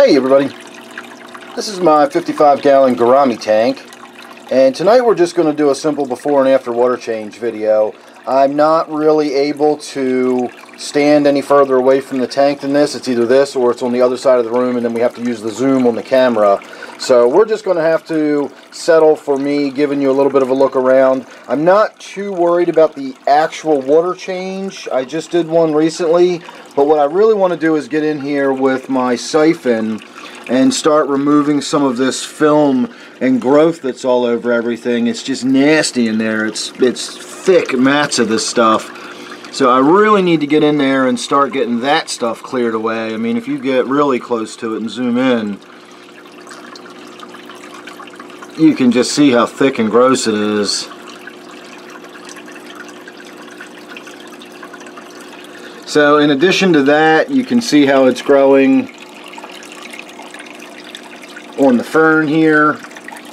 Hey everybody, this is my 55-gallon Gourami tank, and tonight we're just going to do a simple before and after water change video. I'm not really able to stand any further away from the tank than this. It's either this or it's on the other side of the room, and then we have to use the zoom on the camera. So we're just going to have to settle for me giving you a little bit of a look around. I'm not too worried about the actual water change. I just did one recently, but what I really want to do is get in here with my siphon and start removing some of this film and growth that's all over everything. It's just nasty in there. It's thick mats of this stuff. So I really need to get in there and start getting that stuff cleared away. I mean, if you get really close to it and zoom in, you can just see how thick and gross it is. So in addition to that, you can see how it's growing on the fern here.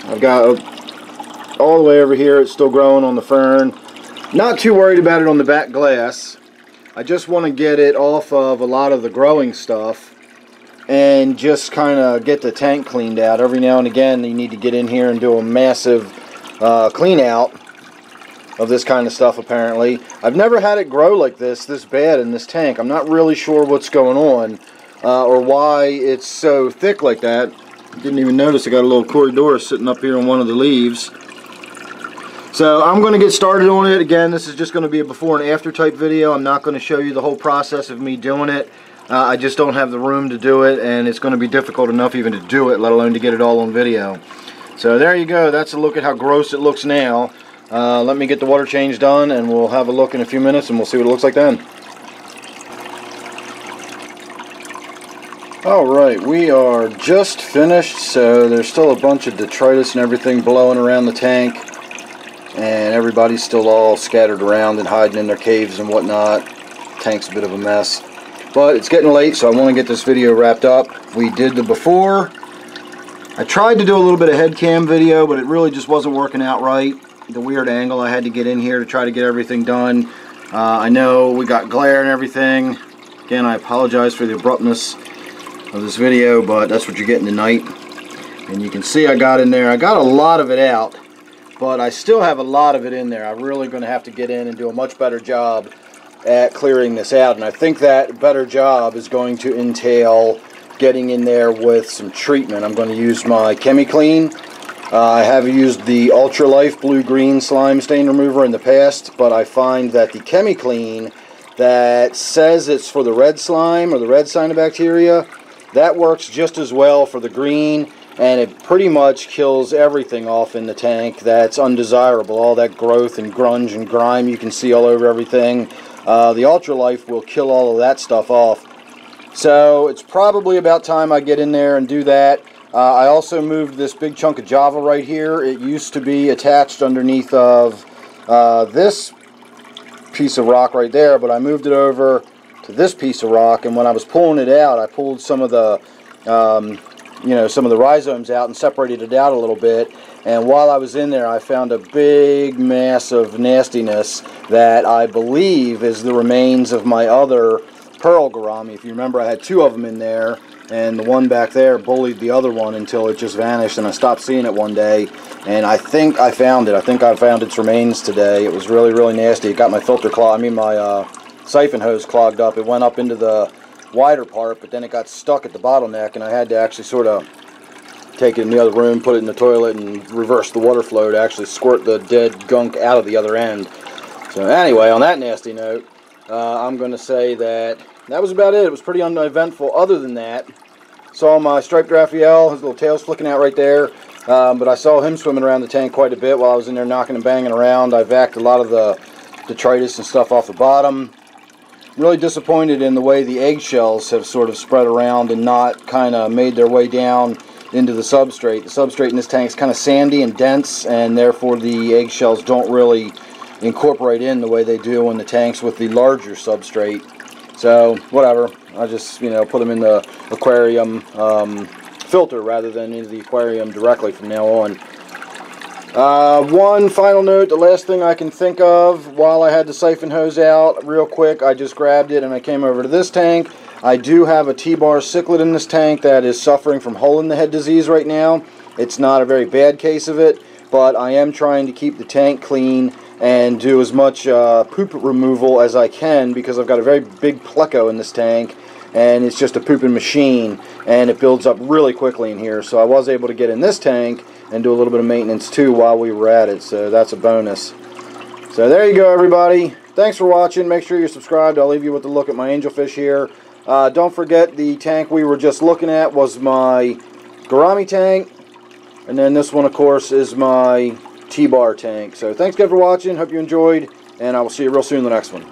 I've got all the way over here, it's still growing on the fern. Not too worried about it on the back glass. I just want to get it off of a lot of the growing stuff and just kind of get the tank cleaned out. Every now and again you need to get in here and do a massive clean out of this kind of stuff apparently. I've never had it grow like this bad in this tank. I'm not really sure what's going on or why it's so thick like that. Didn't even notice I got a little corridor sitting up here on one of the leaves. So I'm going to get started on it. Again, this is just going to be a before and after type video. I'm not going to show you the whole process of me doing it. I just don't have the room to do it, and it's going to be difficult enough even to do it, let alone to get it all on video. So there you go. That's a look at how gross it looks now. Let me get the water change done, and we'll have a look in a few minutes, and we'll see what it looks like then. Alright, we are just finished, so there's still a bunch of detritus and everything blowing around the tank, and everybody's still all scattered around and hiding in their caves and whatnot. Tank's a bit of a mess, but it's getting late, so I want to get this video wrapped up. We did the before. I tried to do a little bit of head cam video, but it really just wasn't working out right. The weird angle I had to get in here to try to get everything done. I know we got glare and everything. Again, I apologize for the abruptness of this video, but that's what you're getting tonight. And you can see I got in there. I got a lot of it out, but I still have a lot of it in there. I'm really going to have to get in and do a much better job at clearing this out, and I think that better job is going to entail getting in there with some treatment. I'm going to use my Chemi-Clean. I have used the Ultralife blue-green slime stain remover in the past, but I find that the Chemi-Clean that says it's for the red slime or the red cyanobacteria, that works just as well for the green, and it pretty much kills everything off in the tank that's undesirable. All that growth and grunge and grime you can see all over everything. The Ultralife will kill all of that stuff off. So it's probably about time I get in there and do that. I also moved this big chunk of Java right here. It used to be attached underneath of this piece of rock right there, but I moved it over to this piece of rock, and when I was pulling it out, I pulled some of the some of the rhizomes out and separated it out a little bit, and while I was in there I found a big mass of nastiness that I believe is the remains of my other pearl gourami. If you remember, I had two of them in there, and the one back there bullied the other one until it just vanished, and I stopped seeing it one day, and I think I found it. I think I found its remains today. It was really, really nasty. It got my filter clogged, my siphon hose clogged up. It went up into the wider part, but then it got stuck at the bottleneck, and I had to actually sort of take it in the other room, put it in the toilet, and reverse the water flow to actually squirt the dead gunk out of the other end. So anyway, on that nasty note, I'm going to say that was about it. It was pretty uneventful. Other than that, saw my striped Raphael, his little tail's flicking out right there, but I saw him swimming around the tank quite a bit while I was in there knocking and banging around. I vacuumed a lot of the detritus and stuff off the bottom. Really disappointed in the way the eggshells have sort of spread around and not kind of made their way down into the substrate. The substrate in this tank is kind of sandy and dense, and therefore the eggshells don't really incorporate in the way they do in the tanks with the larger substrate. So whatever, I just put them in the aquarium filter rather than into the aquarium directly from now on. One final note, the last thing I can think of while I had the siphon hose out, real quick, I just grabbed it and I came over to this tank. I do have a T-bar cichlid in this tank that is suffering from hole in the head disease right now. It's not a very bad case of it, but I am trying to keep the tank clean and do as much poop removal as I can, because I've got a very big pleco in this tank, and it's just a pooping machine, and it builds up really quickly in here. So I was able to get in this tank and do a little bit of maintenance too while we were at it, so that's a bonus. So there you go, everybody. Thanks for watching. Make sure you're subscribed. I'll leave you with a look at my angelfish here. Don't forget, the tank we were just looking at was my Gourami tank, and then this one, of course, is my T-bar tank. So thanks again for watching. Hope you enjoyed, and I will see you real soon in the next one.